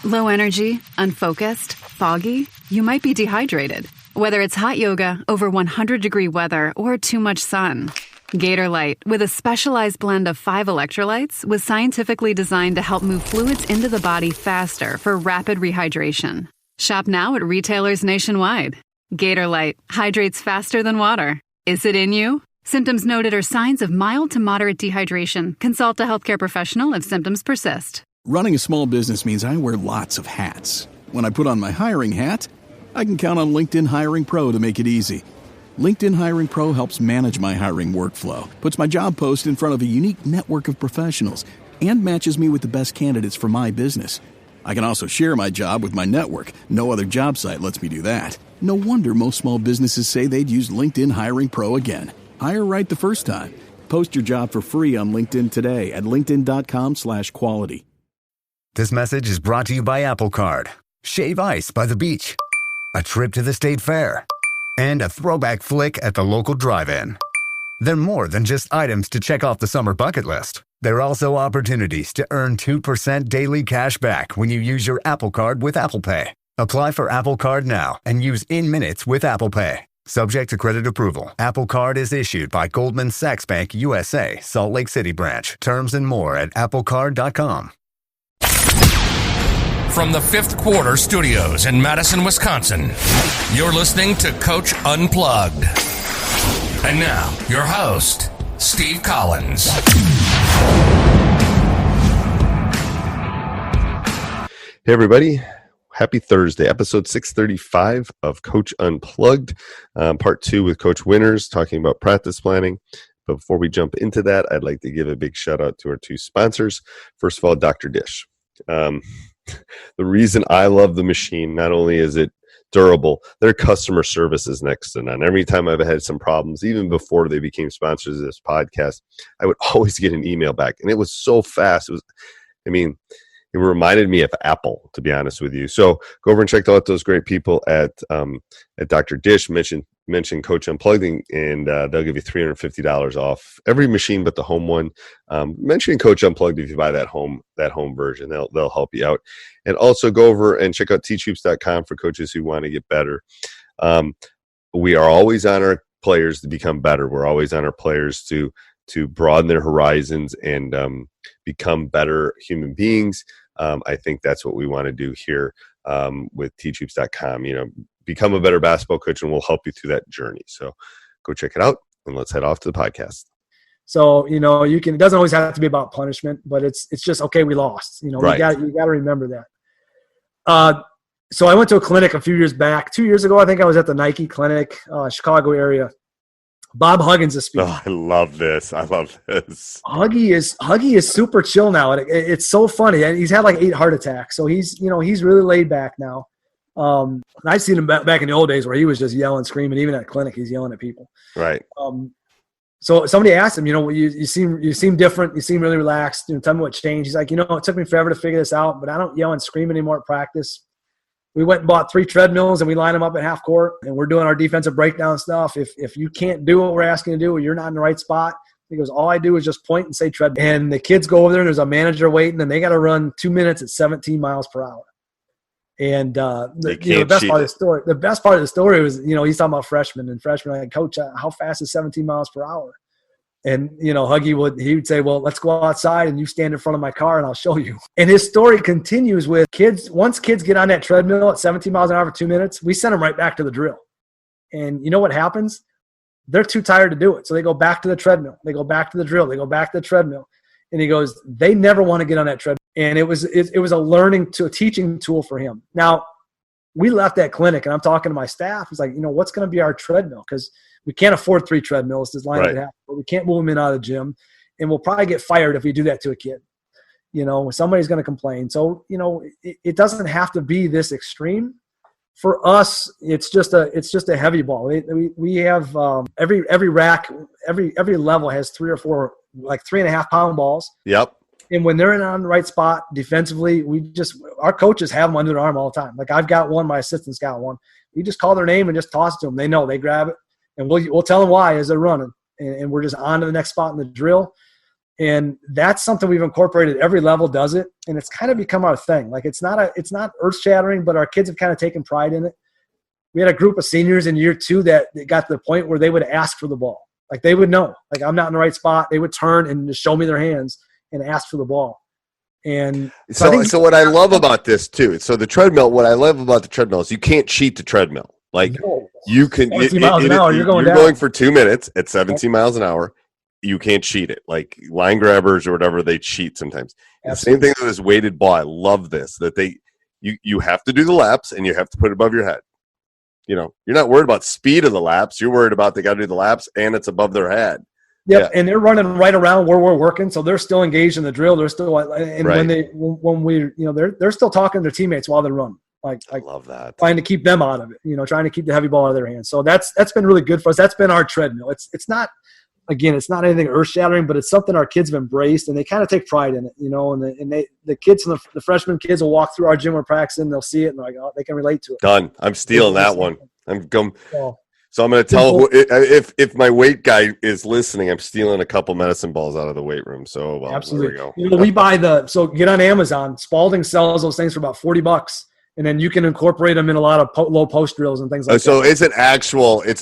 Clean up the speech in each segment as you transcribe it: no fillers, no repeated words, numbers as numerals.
Low energy, unfocused, foggy? You might be dehydrated. Whether it's hot yoga, over 100-degree weather, or too much sun. Gatorlyte, with a specialized blend of 5 electrolytes, was scientifically designed to help move fluids into the body faster for rapid rehydration. Shop now at retailers nationwide. Gatorlyte hydrates faster than water. Is it in you? Symptoms noted are signs of mild to moderate dehydration. Consult a healthcare professional if symptoms persist. Running a small business means I wear lots of hats. When I put on my hiring hat, I can count on LinkedIn Hiring Pro to make it easy. LinkedIn Hiring Pro helps manage my hiring workflow, puts my job post in front of a unique network of professionals, and matches me with the best candidates for my business. I can also share my job with my network. No other job site lets me do that. No wonder most small businesses say they'd use LinkedIn Hiring Pro again. Hire right the first time. Post your job for free on LinkedIn today at linkedin.com/quality. This message is brought to you by Apple Card. Shave ice by the beach. A trip to the state fair. And a throwback flick at the local drive-in. They're more than just items to check off the summer bucket list. They're also opportunities to earn 2% daily cash back when you use your Apple Card with Apple Pay. Apply for Apple Card now and use in-minutes with Apple Pay. Subject to credit approval. Apple Card is issued by Goldman Sachs Bank USA, Salt Lake City branch. Terms and more at applecard.com. From the Fifth Quarter Studios in Madison, Wisconsin, you're listening to Coach Unplugged. And now, your host, Steve Collins. Hey, everybody. Happy Thursday, episode 635 of Coach Unplugged, part 2 with Coach Winters, talking about practice planning. But before we jump into that, I'd like to give a big shout out to our 2 sponsors. First of all, Dr. Dish. The reason I love the machine, not only is it durable, their customer service is next to none. Every time I've had some problems, even before they became sponsors of this podcast, I would always get an email back. And it was so fast. It reminded me of Apple, to be honest with you. So go over and check out those great people at Dr. Dish. Mention Coach Unplugged, and they'll give you $350 off every machine but the home one. Mentioning Coach Unplugged if you buy that home version, they'll help you out. And also go over and check out teachhoops.com for coaches who want to get better. We are always on our players to become better. We're always on our players to broaden their horizons and become better human beings. I think that's what we want to do here with teachhoops.com. Become a better basketball coach, and we'll help you through that journey. So go check it out, and let's head off to the podcast. So, it doesn't always have to be about punishment, but it's just, okay, we lost. Right. You got to remember that. So I went to a clinic a few years back. 2 years ago, I think I was at the Nike clinic, Chicago area. Bob Huggins is speaking. Oh, I love this. Huggy is super chill now. It's so funny. He's had like 8 heart attacks, so he's really laid back now. I've seen him back in the old days where he was just yelling, screaming. Even at clinic, he's yelling at people. Right. So somebody asked him, you seem different. You seem really relaxed. Tell me what changed. He's like, it took me forever to figure this out, but I don't yell and scream anymore at practice. We went and bought 3 treadmills, and we line them up at half court, and we're doing our defensive breakdown stuff. If you can't do what we're asking you to do, or you're not in the right spot, he goes, all I do is just point and say treadmill. And the kids go over there, and there's a manager waiting, and they got to run 2 minutes at 17 miles per hour. And the best part of the story was, he's talking about freshmen, and freshmen are like, Coach, how fast is 17 miles per hour? And, Huggy would say, well, let's go outside and you stand in front of my car and I'll show you. And his story continues with kids. Once kids get on that treadmill at 17 miles an hour for 2 minutes, we send them right back to the drill. And you know what happens? They're too tired to do it. So they go back to the treadmill. They go back to the drill. They go back to the treadmill. And he goes, they never want to get on that treadmill. And it was a teaching tool for him. Now, we left that clinic and I'm talking to my staff. It's like, what's going to be our treadmill? Because we can't afford 3 treadmills. This line right. But we can't move them in out of the gym. And we'll probably get fired if we do that to a kid. Somebody's going to complain. So, it doesn't have to be this extreme. For us, it's just a heavy ball. We have every rack, every level has 3 or 4, like 3.5 pound balls. Yep. And when they're on the right spot defensively, our coaches have them under their arm all the time. Like I've got one, my assistant's got one. We just call their name and just toss it to them. They know, they grab it. And we'll tell them why as they're running. And we're just on to the next spot in the drill. And that's something we've incorporated. Every level does it, and it's kind of become our thing. Like it's not earth-shattering, but our kids have kind of taken pride in it. We had a group of seniors in year 2 that got to the point where they would ask for the ball. Like they would know, like I'm not in the right spot. They would turn and just show me their hands and ask for the ball. And so what I love about this too, so the treadmill, what I love about the treadmill is you can't cheat the treadmill. Like you can, 17 miles an hour, you're going for 2 minutes at 17 miles an hour. You can't cheat it. Like line grabbers or whatever, they cheat sometimes. The same thing with this weighted ball. I love this, that you have to do the laps and you have to put it above your head. You know, you're not worried about speed of the laps. You're worried about they got to do the laps and it's above their head. Yep, yeah. And they're running right around where we're working, so they're still engaged in the drill. They're still, and right. when we, you know, they're still talking to their teammates while they're running. Like I love that. Trying to keep them out of it, you know, trying to keep the heavy ball out of their hands. So that's been really good for us. That's been our treadmill. It's not, again, it's not anything earth shattering, but it's something our kids have embraced and they kind of take pride in it, you know. And the kids and the freshman kids will walk through our gym we're practicing, they'll see it and they're like, oh, they can relate to it. Done. I'm stealing that one. So I'm going to tell if my weight guy is listening, I'm stealing a couple medicine balls out of the weight room. So absolutely. There we go. You know, we buy so get on Amazon. Spalding sells those things for about $40, and then you can incorporate them in a lot of low post drills and things like that. So it's an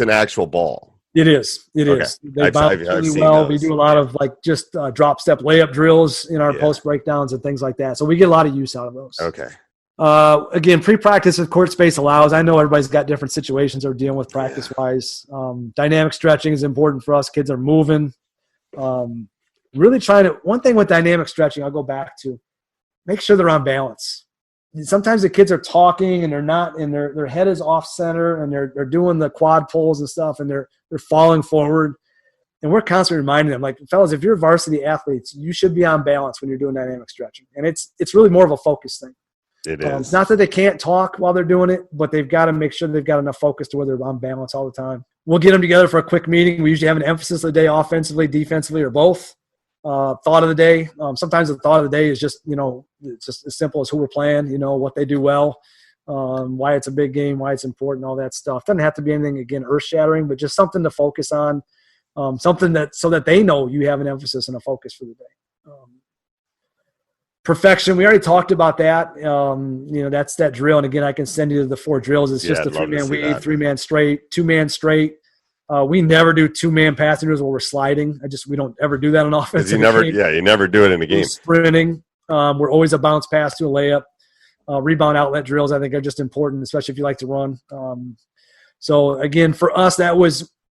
actual ball. It is. It is. They bounce really well. We do a lot of like just drop step layup drills in our post breakdowns and things like that. So we get a lot of use out of those. Okay. Again, pre-practice if court space allows. I know everybody's got different situations they're dealing with practice-wise. Dynamic stretching is important for us. Kids are moving. Really trying to – one thing with dynamic stretching I'll go back to, make sure they're on balance. Sometimes the kids are talking and they're not – and their head is off-center and they're doing the quad pulls and stuff and they're falling forward. And we're constantly reminding them, like, fellas, if you're varsity athletes, you should be on balance when you're doing dynamic stretching. And it's really more of a focus thing. It is. It's not that they can't talk while they're doing it, but they've got to make sure they've got enough focus to where they're on balance all the time. We'll get them together for a quick meeting. We usually have an emphasis of the day, offensively, defensively, or both. Thought of the day. Sometimes the thought of the day is just, you know, it's just as simple as who we're playing, you know, what they do well, why it's a big game, why it's important, all that stuff. Doesn't have to be anything, again, earth-shattering, but just something to focus on, something that so that they know you have an emphasis and a focus for the day. Perfection, we already talked about that. You know, that's that drill. And again, I can send you the 4 drills. It's just a 3-man weave, 3-man straight, 2-man straight. We never do 2-man passing drills where we're sliding. We don't ever do that on offense. You never do it in a game. Sprinting. We're always a bounce pass to a layup. Rebound outlet drills, I think, are just important, especially if you like to run. So again, for us,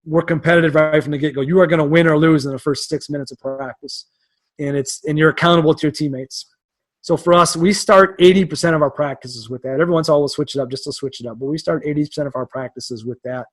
we're competitive right from the get-go. You are going to win or lose in the first 6 minutes of practice. And you're accountable to your teammates. So for us, we start 80% of our practices with that. Every once in a while we'll switch it up just to switch it up. But we start 80% of our practices with that.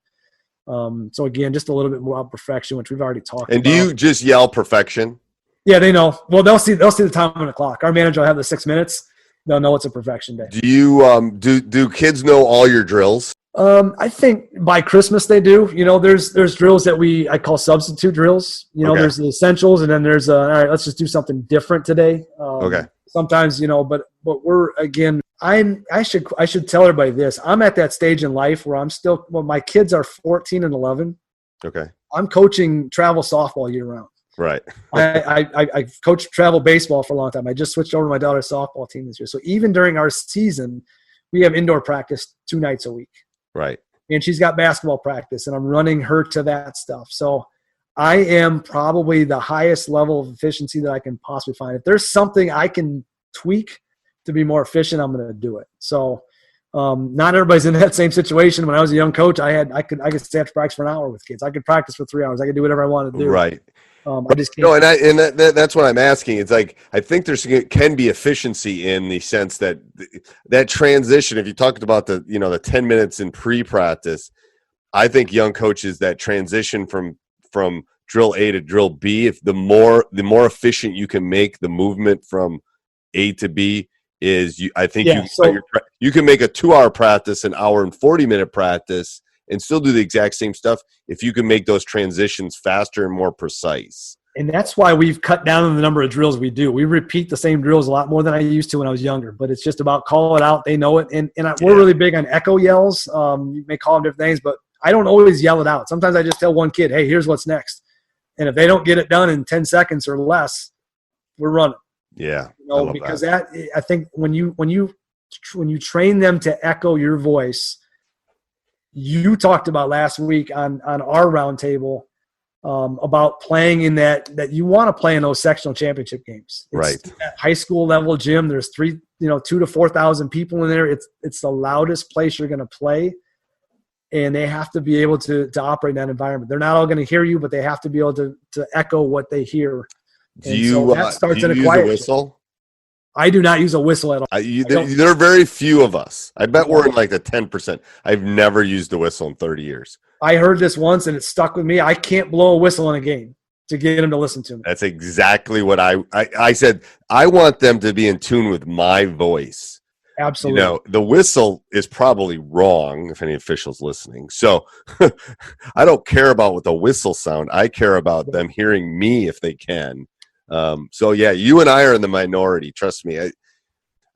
So again, just a little bit more about perfection, which we've already talked about. And do you just yell perfection? Yeah, they know. Well, they'll see the time on the clock. Our manager will have the 6 minutes. They'll know it's a perfection day. Do you do kids know all your drills? I think by Christmas they do. You know, there's drills that I call substitute drills. You know, There's the essentials, and then there's all right, let's just do something different today. Sometimes, you know, but we're, again, I should tell everybody this. I'm at that stage in life where my kids are 14 and 11. Okay. I'm coaching travel softball year round. Right. I coached travel baseball for a long time. I just switched over to my daughter's softball team this year. So even during our season, we have indoor practice 2 nights a week. Right. And she's got basketball practice, and I'm running her to that stuff. So I am probably the highest level of efficiency that I can possibly find. If there's something I can tweak to be more efficient, I'm going to do it. So not everybody's in that same situation. When I was a young coach, I could stay after practice for an hour with kids. I could practice for 3 hours. I could do whatever I wanted to do. Right. I just can't. No, that's what I'm asking. It's like, I think can be efficiency in the sense that that transition, if you talked about the 10 minutes in pre-practice, I think young coaches, that transition from drill A to drill B, if the more efficient you can make the movement from A to B you can make a 2-hour practice an hour and 40-minute practice and still do the exact same stuff if you can make those transitions faster and more precise. And that's why we've cut down on the number of drills we do. We repeat the same drills a lot more than I used to when I was younger, but it's just about call it out. They know it. We're really big on echo yells. You may call them different things, but I don't always yell it out. Sometimes I just tell one kid, hey, here's what's next. And if they don't get it done in 10 seconds or less, we're running. Yeah, because that I think when you train them to echo your voice, you talked about last week on our roundtable about playing in that you want to play in those sectional championship games. Right. At high school level gym, there's 2,000 to 4,000 people in there. It's the loudest place you're going to play, and they have to be able to operate in that environment. They're not all going to hear you, but they have to be able to echo what they hear. Do you use a whistle? I do not use a whistle at all. There are very few of us. I bet we're in like the 10%. I've never used a whistle in 30 years. I heard this once, and it stuck with me. I can't blow a whistle in a game to get them to listen to me. That's exactly what I said. I want them to be in tune with my voice. Absolutely. The whistle is probably wrong if any official's listening. So I don't care about what the whistle sound. I care about them hearing me if they can. So yeah, you and I are in the minority. Trust me.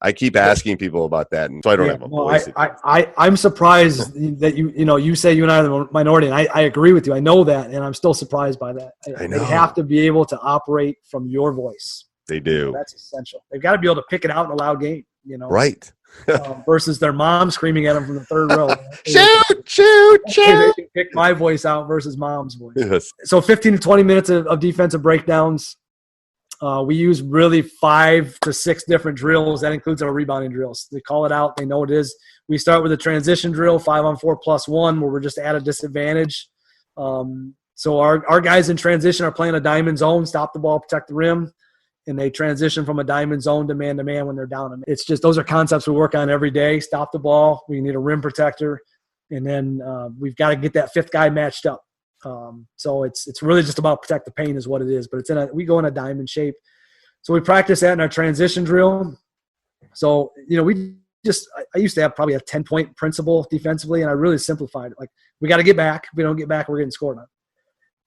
I keep asking people about that, and so I don't have a voice. I'm surprised that you say you and I are the minority, and I agree with you. I know that, and I'm still surprised by that. I know. They have to be able to operate from your voice. They do. That's essential. They've got to be able to pick it out in a loud game. Right. Versus their mom screaming at them from the third row. Shoot! They can pick my voice out versus mom's voice. Yes. So 15 to 20 minutes of defensive breakdowns. We use really 5 to 6 different drills. That includes our rebounding drills. They call it out. They know what it is. We start with a transition drill, 5-on-4+1, where we're just at a disadvantage. So our guys in transition are playing a diamond zone, stop the ball, protect the rim, and they transition from a diamond zone to man-to-man when they're down. It's just those are concepts we work on every day. Stop the ball. We need a rim protector. And then we've got to get that fifth guy matched up. So it's really just about protect the paint is what it is, but we go in a diamond shape. So we practice that in our transition drill. So, I used to have probably a 10-point principle defensively, and I really simplified it. Like, we got to get back. If we don't get back, we're getting scored on.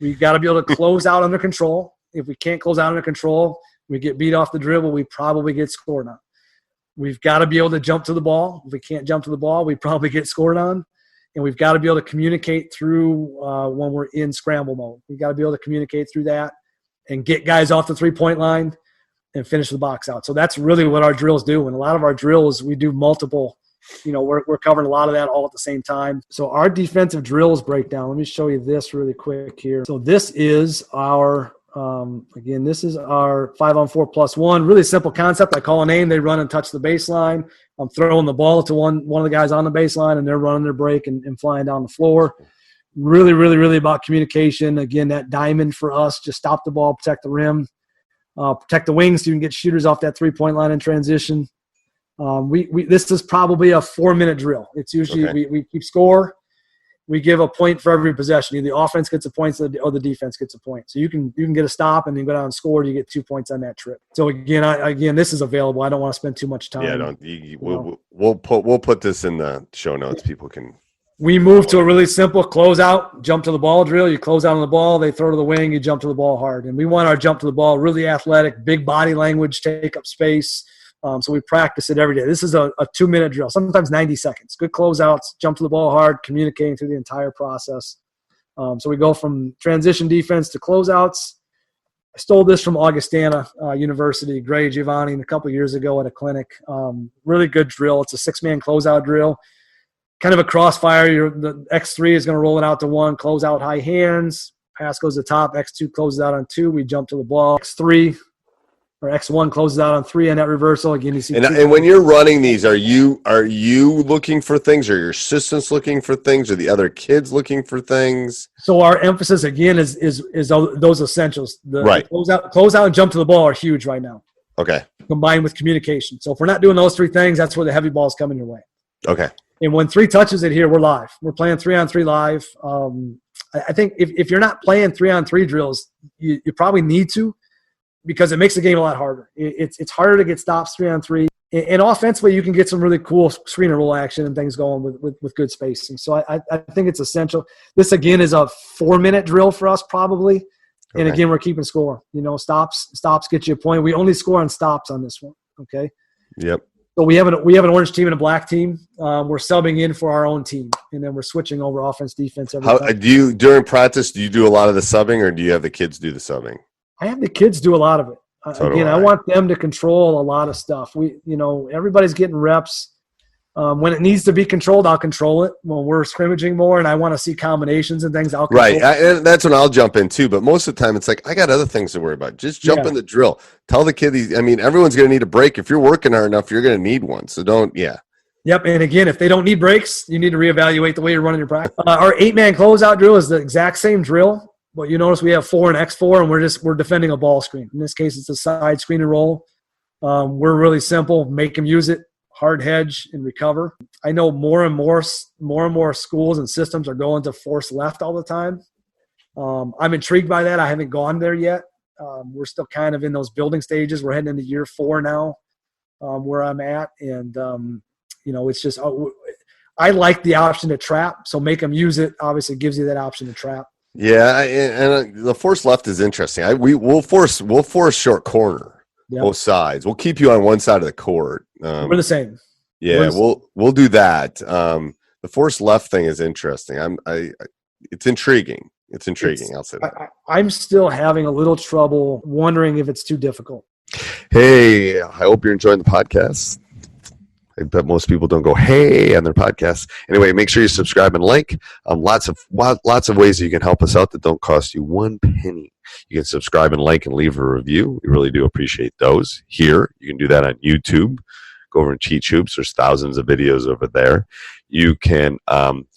We got to be able to close out under control. If we can't close out under control, we get beat off the dribble, we probably get scored on. We've got to be able to jump to the ball. If we can't jump to the ball, we probably get scored on. And we've got to be able to communicate through when we're in scramble mode. We've got to be able to communicate through that and get guys off the three-point line and finish the box out. So that's really what our drills do. And a lot of our drills, we do multiple, we're covering a lot of that all at the same time. So our defensive drills breakdown, let me show you this really quick here. So this is our this is our 5-on-4+1, really simple concept. I call a name, they run and touch the baseline. I'm throwing the ball to one of the guys on the baseline, and they're running their break and flying down the floor. Really, really, really about communication. Again, that diamond for us, just stop the ball, protect the rim, protect the wings so you can get shooters off that three-point line in transition. This is probably a 4-minute drill. It's usually we keep score. We give a point for every possession. Either the offense gets a point or the defense gets a point. So you can get a stop and then go down and score. You get 2 points on that trip. So again, this is available. I don't want to spend too much time. Yeah, we'll put this in the show notes. People can. We move to a really simple closeout, jump to the ball drill. You close out on the ball, they throw to the wing, you jump to the ball hard. And we want our jump to the ball really athletic, big body language, take up space. So we practice it every day. This is a 2-minute drill, sometimes 90 seconds. Good closeouts, jump to the ball hard, communicating through the entire process. So we go from transition defense to closeouts. I stole this from Augustana University, Gray Giovanni, a couple years ago at a clinic. Really good drill. It's a 6-man closeout drill. Kind of a crossfire. The X3 is going to roll it out to 1, close out high hands. Pass goes to the top. X2 closes out on 2. We jump to the ball. X3 or X1 closes out on 3 on that reversal. Again, you see. And when you're running these, are you looking for things? Are your assistants looking for things? Are the other kids looking for things? So our emphasis again is those essentials. Right. Close out and jump to the ball are huge right now. Okay. Combined with communication. So if we're not doing those 3 things, that's where the heavy ball's coming your way. Okay. And when 3 touches it here, we're live. We're playing 3-on-3 live. I think if you're not playing 3-on-3 drills, you probably need to, because it makes the game a lot harder. It's harder to get stops 3-on-3. And offensively, you can get some really cool screen and roll action and things going with good spacing. So I think it's essential. This, again, is a 4-minute drill for us probably. Okay. And, again, we're keeping score. Stops get you a point. We only score on stops on this one, okay? Yep. So we have an orange team and a black team. We're subbing in for our own team, and then we're switching over offense, defense. Every time. During practice, do you do a lot of the subbing, or do you have the kids do the subbing? I have the kids do a lot of it. Again, I want them to control a lot of stuff. Everybody's getting reps. When it needs to be controlled, I'll control it. When we're scrimmaging more and I want to see combinations and things, I'll control it. And that's when I'll jump in too. But most of the time, it's like, I got other things to worry about. Just jump in the drill. Tell the kid, everyone's going to need a break. If you're working hard enough, you're going to need one. So don't, Yep, and again, if they don't need breaks, you need to reevaluate the way you're running your practice. Our 8-man closeout drill is the exact same drill. But you notice we have 4 and X4, and we're defending a ball screen. In this case, it's a side screen and roll. We're really simple. Make them use it, hard hedge, and recover. I know more and more schools and systems are going to force left all the time. I'm intrigued by that. I haven't gone there yet. We're still kind of in those building stages. We're heading into year 4 now, where I'm at, and it's just I like the option to trap. So make them use it. Obviously, gives you that option to trap. Yeah, and the force left is interesting. We'll force short corner, both sides. We'll keep you on one side of the court. We're the same. Yeah, we'll do that. The force left thing is interesting. It's intriguing. It's intriguing. I'll say that. I'm still having a little trouble wondering if it's too difficult. Hey, I hope you're enjoying the podcast. I bet most people don't go, hey, on their podcasts. Anyway, make sure you subscribe and like. Lots of ways that you can help us out that don't cost you one penny. You can subscribe and like and leave a review. We really do appreciate those. Here, you can do that on YouTube. Go over and Cheat Hoops. There's thousands of videos over there. You can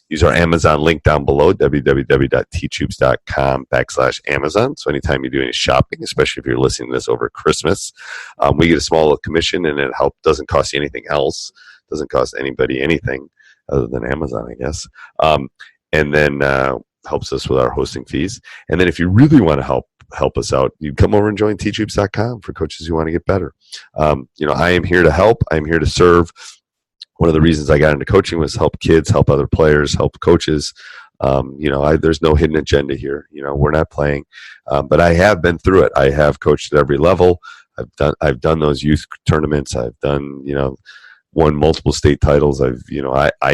use our Amazon link down below, www.teachhoops.com/Amazon. So anytime you do any shopping, especially if you're listening to this over Christmas, we get a small little commission, and it doesn't cost you anything else. Doesn't cost anybody anything other than Amazon, I guess. And then helps us with our hosting fees. And then if you really want to help us out, you come over and join teachhoops.com for coaches who want to get better. I am here to help. I'm here to serve. One of the reasons I got into coaching was help kids, help other players, help coaches. There's no hidden agenda here. We're not playing, but I have been through it. I have coached at every level. I've done those youth tournaments. I've done, won multiple state titles. I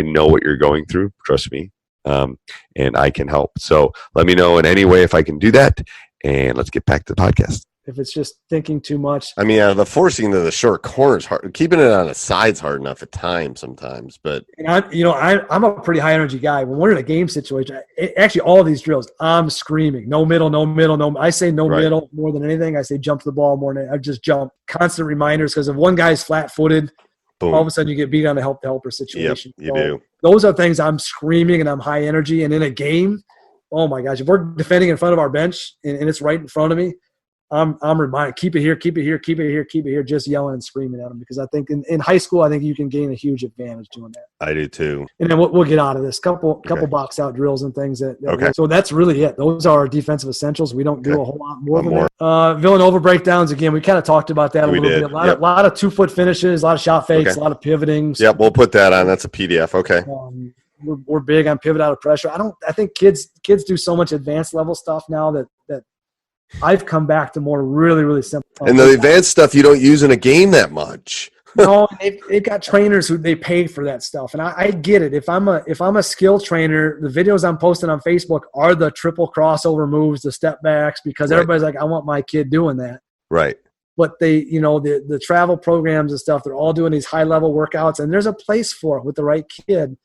know what you're going through. Trust me. And I can help. So let me know in any way if I can do that. And let's get back to the podcast. If it's just thinking too much. The forcing to the short corner is hard. Keeping it on the side's hard enough at times sometimes. But I'm a pretty high energy guy. When we're in a game situation, actually all of these drills, I'm screaming, no middle, no middle, no. I say no middle more than anything. I say jump to the ball more than I just jump. Constant reminders, because if one guy's flat-footed, boom, all of a sudden you get beat on the helper situation. Yep, you do. Those are things I'm screaming and I'm high energy. And in a game, oh my gosh, if we're defending in front of our bench and it's right in front of me, I'm reminded, keep it here, keep it here, keep it here, keep it here, just yelling and screaming at them, because I think in high school, I think you can gain a huge advantage doing that. I do too. And then we'll get out of this. Couple box out drills and things so that's really it. Those are our defensive essentials. We don't do a whole lot more than that. Villanova breakdowns, again, we kind of talked about that a little bit. A lot of 2-foot finishes, a lot of shot fakes, a lot of pivoting. Yep, we'll put that on. That's a PDF. Okay. We're big on pivot out of pressure. I think kids do so much advanced level stuff now that I've come back to more really, really simple. And the advanced stuff you don't use in a game that much. No, they've got trainers who they pay for that stuff, and I get it. If I'm a skill trainer, the videos I'm posting on Facebook are the triple crossover moves, the step backs, because everybody's like, I want my kid doing that. Right. But the travel programs and stuff, they're all doing these high level workouts, and there's a place for it with the right kid.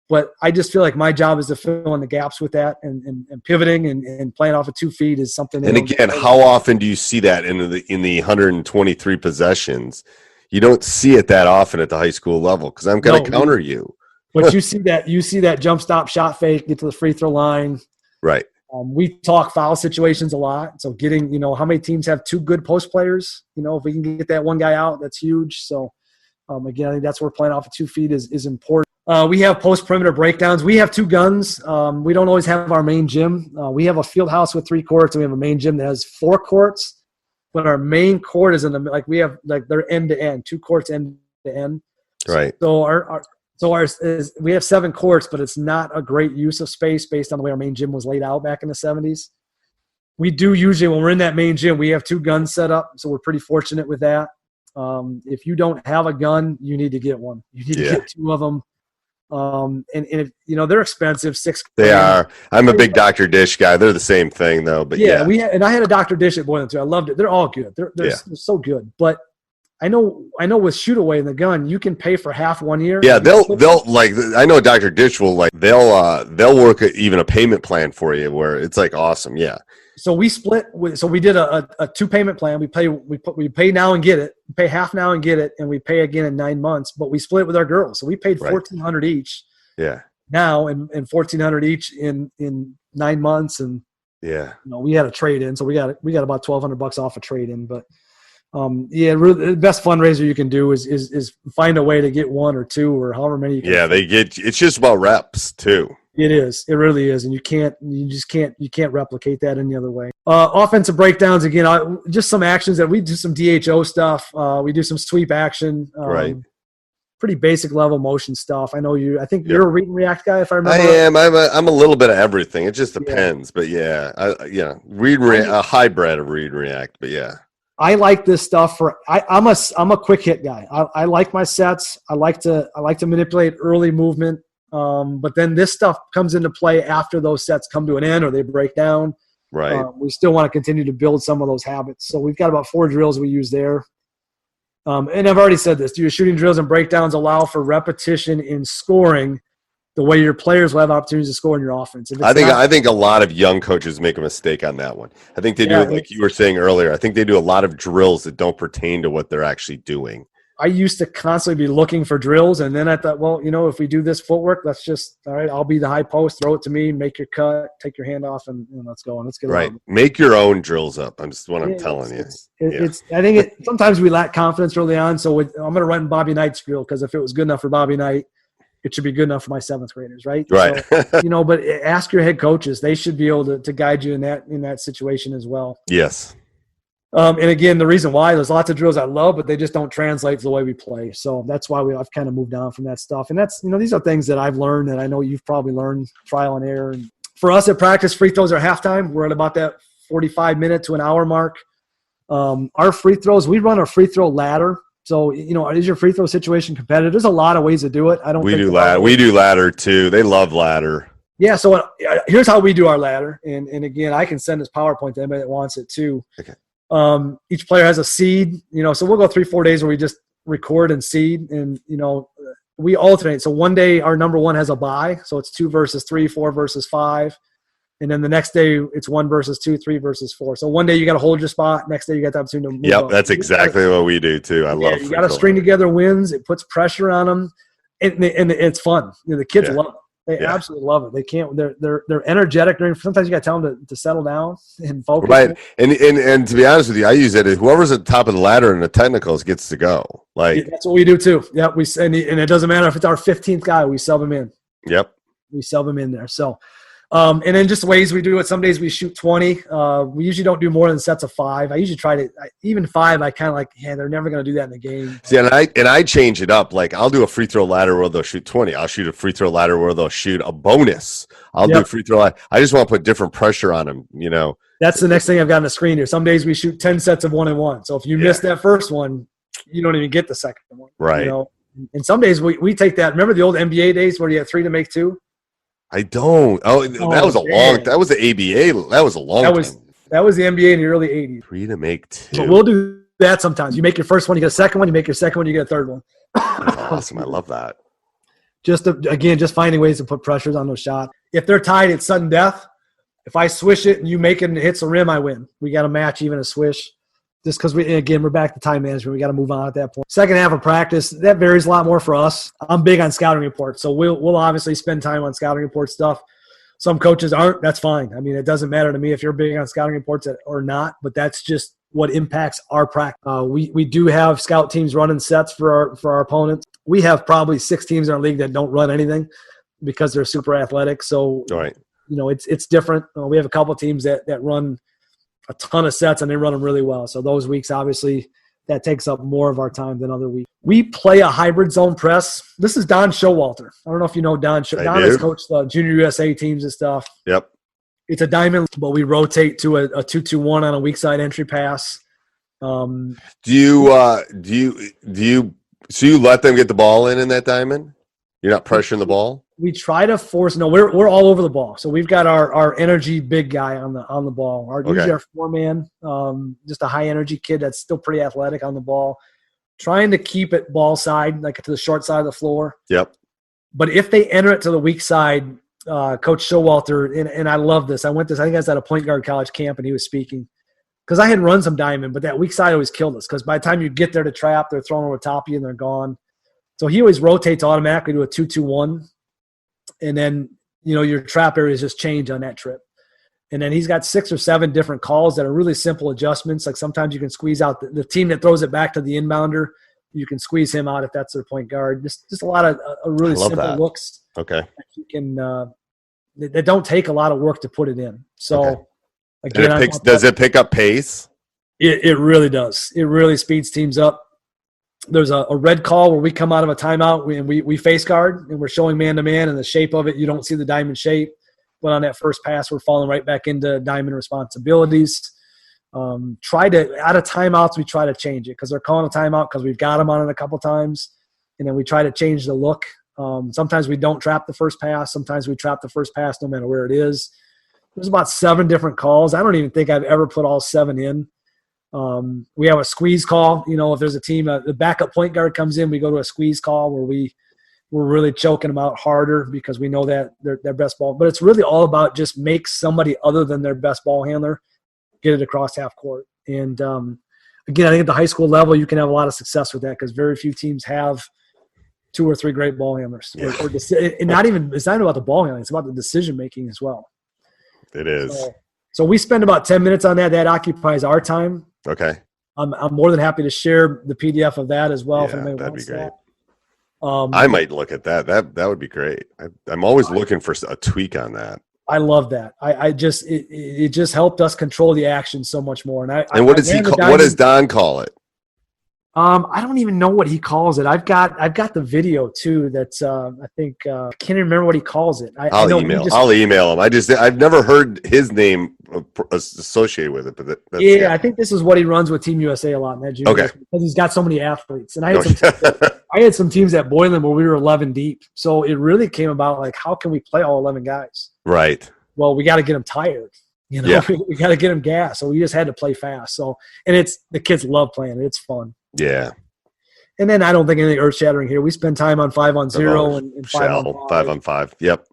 But I just feel like my job is to fill in the gaps with that, and pivoting and playing off of 2 feet is something. And again, how often do you see that in the 123 possessions? You don't see it that often at the high school level, because I'm going to counter you. But you see that jump stop shot fake, get to the free throw line. Right. We talk foul situations a lot. So getting, how many teams have 2 good post players? If we can get that one guy out, that's huge. So again, I think that's where playing off of 2 feet is important. We have post perimeter breakdowns. We have 2 guns. We don't always have our main gym. We have a field house with 3 courts, and we have a main gym that has 4 courts. But our main court is we have they're end to end, 2 courts end to end. Right. So we have 7 courts, but it's not a great use of space based on the way our main gym was laid out back in the 70s. We do usually, when we're in that main gym, we have 2 guns set up, so we're pretty fortunate with that. If you don't have a gun, you need to get one. You need to get 2 of them. And if, they're expensive. They are. I'm a big Dr. Dish guy. They're the same thing though, but yeah. I had a Dr. Dish at Boylan too. I loved it. They're all good. They're so good. But I know with shoot away in the gun, you can pay for half 1 year. Yeah, they'll like, I know Dr. Dish will like, they'll work even a payment plan for you where it's like awesome. Yeah. So we split. So we did a 2-payment plan. We pay now and get it. We pay half now and get it, and we pay again in 9 months. But we split with our girls, so we paid $1,400 each. Yeah. Now and $1,400 each in 9 months, and we had a trade in, so we got about $1,200 off a trade in. But really, the best fundraiser you can do is find a way to get 1 or 2 or however many. You can it's just about reps too. It is. It really is, and you can't replicate that any other way. Offensive breakdowns again. Just some actions that we do, some DHO stuff. We do some sweep action. Pretty basic level motion stuff. I know you. I think you're a read and react guy, if I remember. I am. I'm a little bit of everything. It just depends, but read and a hybrid of read and react. But yeah. I like this stuff I'm a quick hit guy. I like my sets. I like to manipulate early movement. But then this stuff comes into play after those sets come to an end or they break down. Right. We still want to continue to build some of those habits. So we've got about 4 drills we use there. And I've already said this. Your shooting drills and breakdowns allow for repetition in scoring the way your players will have opportunities to score in your offense. I think a lot of young coaches make a mistake on that one. I think they do, like you were saying earlier, I think they do a lot of drills that don't pertain to what they're actually doing. I used to constantly be looking for drills, and then I thought, well, if we do this footwork, let's just, all right, I'll be the high post, throw it to me, make your cut, take your hand off, and let's go, and let's get it right. Make your own drills up. I'm telling you. I think sometimes we lack confidence early on, so I'm going to run Bobby Knight's drill because if it was good enough for Bobby Knight, it should be good enough for my 7th graders, right? Right. So, but ask your head coaches; they should be able to guide you in that situation as well. Yes. And again, the reason why there's lots of drills I love, but they just don't translate to the way we play. So that's why I've kind of moved on from that stuff. And that's, these are things that I've learned that I know you've probably learned trial and error. And for us at practice, free throws are halftime. We're at about that 45-minute to an hour mark. Our free throws, we run a free throw ladder. So, is your free throw situation competitive? There's a lot of ways to do it. We do ladder too. They love ladder. Yeah. So here's how we do our ladder. And again, I can send this PowerPoint to anybody that wants it too. Okay. Each player has a seed, so we'll go 3-4 days where we just record and seed and, we alternate. So one day our number 1 has a bye. So it's 2 versus 3, 4 versus 5. And then the next day it's 1 versus 2, 3 versus 4. So one day you got to hold your spot. Next day you got the opportunity to move Yep. up. That's exactly what we do too. I love you got to string together wins. It puts pressure on them and it's fun. The kids love it. They absolutely love it. They can't. They're energetic. Sometimes you got to tell them to settle down and focus. Right, and to be honest with you, I use it as whoever's at the top of the ladder in the technicals gets to go. Like that's what we do too. Yeah, and it doesn't matter if it's our 15th guy. We sub him in. Yep, we sub him in there. So. And then just ways we do it. Some days we shoot 20. We usually don't do more than sets of 5. I usually try to even 5. I kind of like, they're never going to do that in the game. See, and I change it up. Like I'll do a free throw ladder where they'll shoot 20. I'll shoot a free throw ladder where they'll shoot a bonus. I'll do free throw ladder. I just want to put different pressure on them. That's the next thing I've got on the screen here. Some days we shoot 10 sets of 1-and-1. So if you miss that first one, you don't even get the second one. Right. And some days we take that. Remember the old NBA days where you had 3 to make 2? I don't. That was a long. That was the ABA. That was a long time. That was the NBA in the early 80s. 3 to make 2. But we'll do that sometimes. You make your first one, you get a second one. You make your second one, you get a third one. That's awesome. I love that. Just finding ways to put pressures on those shots. If they're tied, it's sudden death. If I swish it and you make it and it hits the rim, I win. We got to match even a swish. Just because we're back to time management. We got to move on at that point. Second half of practice, that varies a lot more for us. I'm big on scouting reports, so we'll obviously spend time on scouting report stuff. Some coaches aren't. That's fine. I mean, it doesn't matter to me if you're big on scouting reports or not. But that's just what impacts our practice. We do have scout teams running sets for our opponents. We have probably 6 teams in our league that don't run anything because they're super athletic. So right. It's different. We have a couple of teams that run a ton of sets and they run them really well. So those weeks, obviously, that takes up more of our time than other weeks. We play a hybrid zone press. This is Don Showalter. I don't know if you know Don. Don has coached the Junior USA teams and stuff. Yep. It's a diamond, but we rotate to a 2-2-1 on a weak side entry pass. Do you let them get the ball in that diamond? You're not pressuring the ball? We try to force. No, we're all over the ball. So we've got our energy big guy on the ball. Usually our 4-man, just a high energy kid that's still pretty athletic on the ball. Trying to keep it ball side, like to the short side of the floor. Yep. But if they enter it to the weak side, Coach Showalter, and I love this. I think I was at a point guard college camp and he was speaking. Because I had run some diamond, but that weak side always killed us. Because by the time you get there to trap, they're thrown over top of you and they're gone. So he always rotates automatically to a 2-2-1. And then, your trap areas just change on that trip. And then he's got 6 or 7 different calls that are really simple adjustments. Like sometimes you can squeeze out the team that throws it back to the inbounder. You can squeeze him out if that's their point guard. Just a lot of really simple looks. Okay. That you can that don't take a lot of work to put it in. So again, does it pick up pace? It really does. It really speeds teams up. There's a red call where we come out of a timeout and we face guard and we're showing man-to-man, and the shape of it, you don't see the diamond shape. But on that first pass, we're falling right back into diamond responsibilities. Out of timeouts, we try to change it because they're calling a timeout because we've got them on it a couple times. And then we try to change the look. Sometimes we don't trap the first pass. Sometimes we trap the first pass no matter where it is. There's about 7 different calls. I don't even think I've ever put all 7 in. We have a squeeze call. If there's a team, the backup point guard comes in, we go to a squeeze call where we're really choking them out harder because we know that their best ball. But it's really all about just make somebody other than their best ball handler get it across half court. And, again, I think at the high school level you can have a lot of success with that because very few teams have 2 or 3 great ball handlers. Yeah. It's not even about the ball handling. It's about the decision-making as well. It is. So we spend about 10 minutes on that. That occupies our time. Okay. I'm more than happy to share the PDF of that as well. Yeah, that'd be great. That. I might look at that. That would be great. I'm always looking for a tweak on that. I love that. It just helped us control the action so much more. And what does what does Don call it? I don't even know what he calls it. I've got the video too. That's I think I can't even remember what he calls it. I'll email him. I've never heard his name associated with it, but I think this is what he runs with Team USA a lot in that junior because he's got so many athletes. And I had some teams at Boylan where we were 11 deep, so it really came about like how can we play all 11 guys? Right. Well, we got to get them tired. We got to get them gas. So we just had to play fast. So the kids love playing it. It's fun. Yeah. And then I don't think anything earth-shattering here. We spend time on 5-on-0 and 5-on-5. 5-on-5. Yep.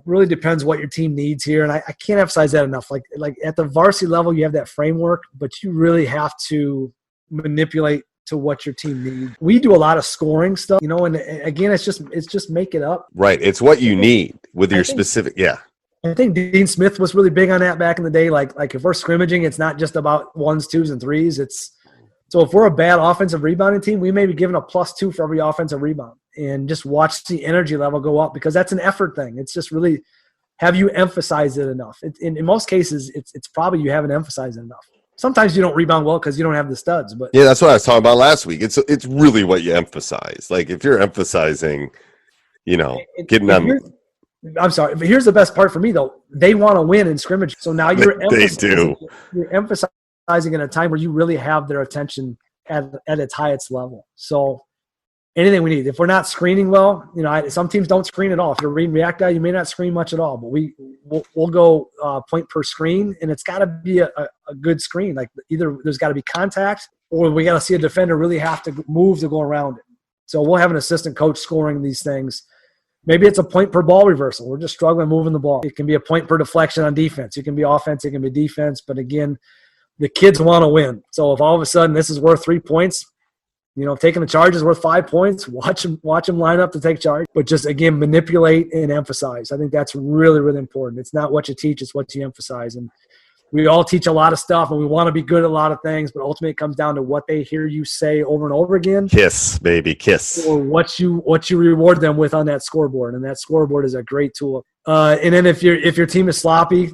Really depends what your team needs here. And I can't emphasize that enough. Like at the varsity level, you have that framework, but you really have to manipulate to what your team needs. We do a lot of scoring stuff, and again, it's just make it up. Right. It's what you need with your specific. Yeah. I think Dean Smith was really big on that back in the day. Like if we're scrimmaging, it's not just about 1s, 2s, and 3s. So if we're a bad offensive rebounding team, we may be given a +2 for every offensive rebound and just watch the energy level go up because that's an effort thing. It's just really have you emphasized it enough. In most cases, it's probably you haven't emphasized it enough. Sometimes you don't rebound well because you don't have the studs. But yeah, that's what I was talking about last week. It's really what you emphasize. Like if you're emphasizing, getting them. I'm sorry, but here's the best part for me though. They want to win in scrimmage, so now you're emphasizing in a time where you really have their attention at its highest level. So anything we need. If we're not screening well, some teams don't screen at all. If you're reading react guy, you may not screen much at all. But we'll go point per screen, and it's got to be a good screen. Like either there's got to be contact, or we got to see a defender really have to move to go around it. So we'll have an assistant coach scoring these things. Maybe it's a point per ball reversal. We're just struggling moving the ball. It can be a point per deflection on defense. It can be offense. It can be defense. But again, the kids want to win. So if all of a sudden this is worth 3 points, taking the charge is worth 5 points, watch them line up to take charge. But just, again, manipulate and emphasize. I think that's really, really important. It's not what you teach, it's what you emphasize. And we all teach a lot of stuff, and we want to be good at a lot of things, but ultimately it comes down to what they hear you say over and over again. Kiss, baby, kiss. Or what you reward them with on that scoreboard, and that scoreboard is a great tool. And then if your team is sloppy,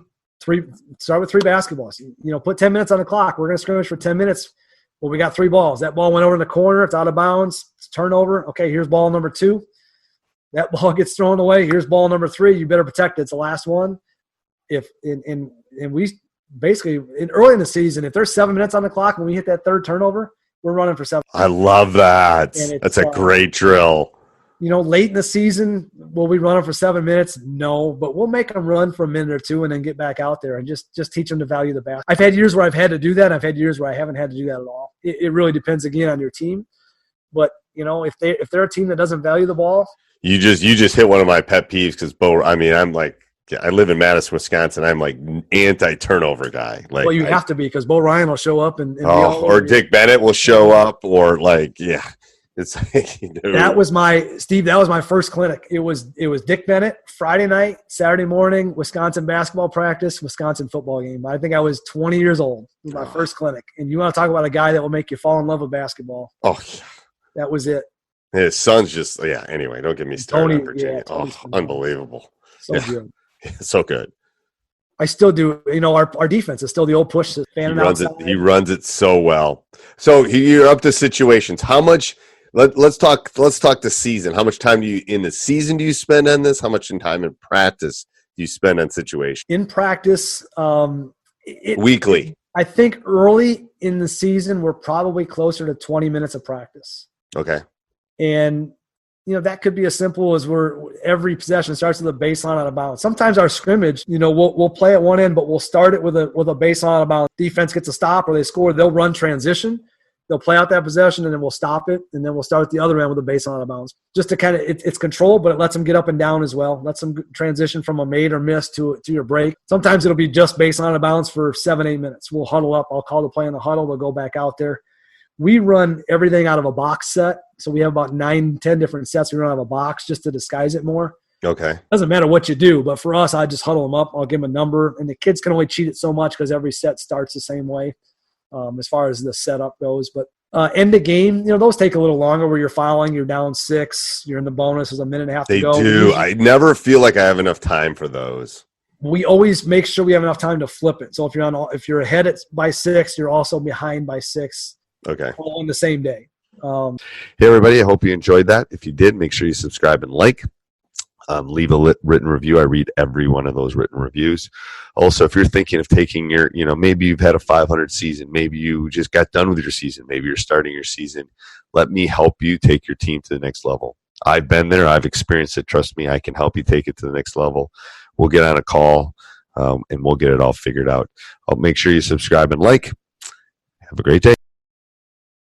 start with 3 basketballs. Put 10 minutes on the clock. We're going to scrimmage for 10 minutes. Well, we got 3 balls. That ball went over in the corner. It's out of bounds. It's turnover. Okay, here's ball number 2. That ball gets thrown away. Here's ball number 3. You better protect it. It's the last one. And we basically early in the season, if there's 7 minutes on the clock and we hit that 3rd turnover, we're running for 7. I love that. That's a great drill. late in the season, will we run them for 7 minutes? No, but we'll make them run for a minute or two and then get back out there and just teach them to value the basket. I've had years where I've had to do that. I've had years where I haven't had to do that at all. It really depends, again, on your team. But, if they're a team that doesn't value the ball. You just hit one of my pet peeves because I'm like, I live in Madison, Wisconsin. I'm like anti-turnover guy. Like, well, you have to be, because Bo Ryan will show up and or Dick Bennett will show up, or it's like, that was my first clinic. It was Dick Bennett Friday night, Saturday morning, Wisconsin basketball practice, Wisconsin football game. I think I was 20 years old. It was my first clinic, and you want to talk about a guy that will make you fall in love with basketball? Oh, that was it. His son's just Anyway, don't get me started on Virginia. Unbelievable. So good. So good. I still do. Our defense is still the old push. He runs it so well. So you're up to situations. How much? Let's talk the season. How much time in the season do you spend on this? How much time in practice do you spend on situations? In practice, weekly. I think early in the season we're probably closer to 20 minutes of practice. Okay. And that could be as simple as every possession starts with a baseline out of bounds. Sometimes our scrimmage, we'll play at one end, but we'll start it with a baseline out of bounds. Defense gets a stop or they score, they'll run transition. They'll play out that possession, and then we'll stop it, and then we'll start at the other end with a baseline out of bounds. Just to kind of it's controlled, but it lets them get up and down as well. Lets them transition from a made or miss to your break. Sometimes it'll be just baseline out of bounds for 7-8 minutes. We'll huddle up. I'll call the play in the huddle. They'll go back out there. We run everything out of a box set. So we have about 9-10 different sets we run out of a box just to disguise it more. Okay. Doesn't matter what you do, but for us, I just huddle them up. I'll give them a number, and the kids can only cheat it so much because every set starts the same way as far as the setup goes. But end of game, those take a little longer where you're fouling, you're down 6, you're in the bonus, there's a minute and a half to go. They do. I never feel like I have enough time for those. We always make sure we have enough time to flip it. So if you're ahead by 6, you're also behind by 6. Okay. All on the same day. Hey, everybody. I hope you enjoyed that. If you did, make sure you subscribe and like. Leave a written review. I read every one of those written reviews. Also, if you're thinking of taking your, maybe you've had a 500 season, maybe you just got done with your season, maybe you're starting your season, let me help you take your team to the next level. I've been there. I've experienced it. Trust me, I can help you take it to the next level. We'll get on a call and we'll get it all figured out. I'll make sure you subscribe and like. Have a great day.